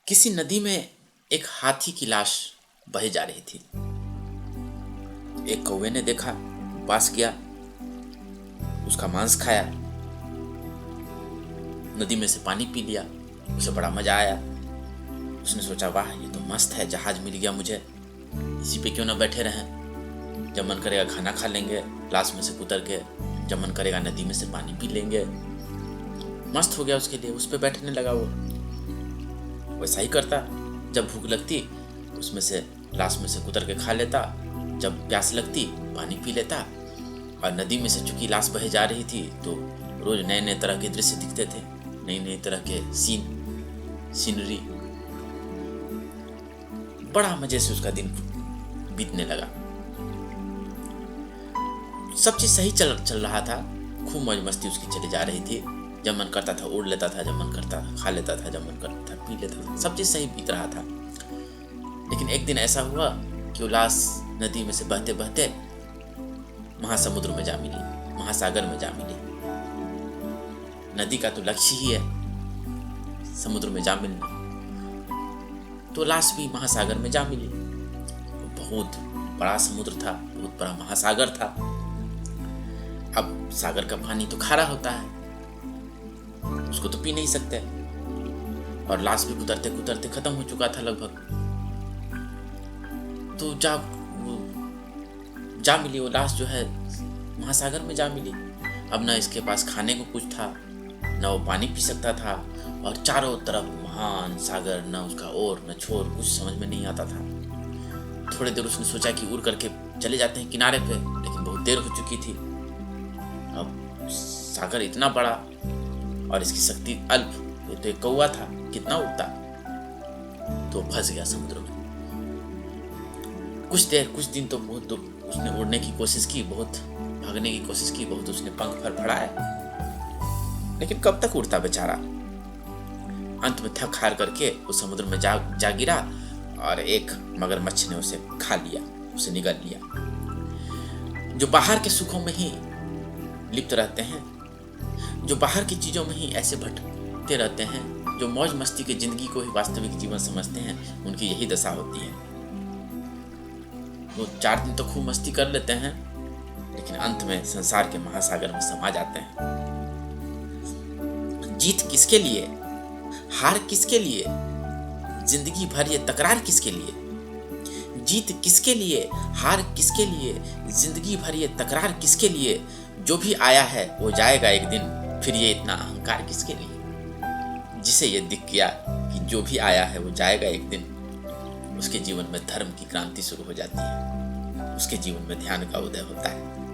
किसी नदी में एक हाथी की लाश बही जा रही थी। एक कौवे ने देखा, पास गया, उसका मांस खाया, नदी में से पानी पी लिया, उसे बड़ा मजा आया। उसने सोचा, वाह ये तो मस्त है, जहाज मिल गया मुझे, इसी पे क्यों ना बैठे रहें। जब मन करेगा खाना खा लेंगे, लाश में से उतर के, जब मन करेगा नदी में से पानी पी लेंगे। मस्त हो गया उसके लिए, उस पे बैठने लगा वो। वैसा ही करता, जब भूख लगती उसमें से लाश में से कुतर के खा लेता, जब प्यास लगती पानी पी लेता। और नदी में से चूंकि लाश बहे जा रही थी तो रोज नए नए तरह के दृश्य दिखते थे, नई नई तरह के सीनरी। बड़ा मजे से उसका दिन बीतने लगा। सब चीज सही चल रहा था, खूब मौज मस्ती उसकी चली जा रही थी। जब मन करता था उड़ लेता था, जब मन करता था खा लेता था, जब मन करता था पी लेता था, सब चीज सही बीत रहा था। लेकिन एक दिन ऐसा हुआ कि वो लाश नदी में से बहते बहते महासमुद्र में जा मिली, महासागर में जा मिली। नदी का तो लक्ष्य ही है समुद्र में जा मिलना, तो लाश भी महासागर में जा मिली। बहुत बड़ा समुद्र था, बहुत बड़ा महासागर था। अब सागर का पानी तो खारा होता है, उसको तो पी नहीं सकते, और लाश भी कुतरते कुतरते खत्म हो चुका था लगभग। तो जा मिली वो लाश, जो है महासागर में जा मिली। अब ना इसके पास खाने को कुछ था, ना वो पानी पी सकता था, और चारों तरफ महान सागर, ना उसका ओर न छोर, कुछ समझ में नहीं आता था। थोड़ी देर उसने सोचा कि उड़ करके चले जाते हैं किनारे पे, लेकिन बहुत देर हो चुकी थी। अब सागर इतना बड़ा और इसकी शक्ति अल्प, ये तो एक कौवा था, कितना उड़ता। तो फंस गया समुद्र में। कुछ दिन तो बहुत उसने उड़ने की कोशिश की, बहुत भागने की कोशिश की, बहुत उसने पंख फड़फड़ाए, लेकिन कब तक उड़ता बेचारा। अंत में थक हार करके उस समुद्र में जा गिरा, और एक मगरमच्छ ने उसे खा लिया, उसे निगल लिया। जो बाहर के सुखों में ही लिप्त रहते हैं, जो बाहर की चीजों में ही ऐसे भटकते रहते हैं, जो मौज मस्ती की जिंदगी को ही वास्तविक जीवन समझते हैं, उनकी यही दशा होती है। वो 4 दिन तो खूब मस्ती कर लेते हैं, लेकिन अंत में संसार के महासागर में समा जाते हैं। जीत किसके लिए, हार किसके लिए, जिंदगी भर ये तकरार किसके लिए। जीत किसके लिए, हार किसके लिए, जिंदगी भर ये तकरार किसके लिए। जो भी आया है वो जाएगा एक दिन, फिर ये इतना अहंकार किसके लिए। जिसे ये दिख गया कि जो भी आया है वो जाएगा एक दिन, उसके जीवन में धर्म की क्रांति शुरू हो जाती है, उसके जीवन में ध्यान का उदय होता है।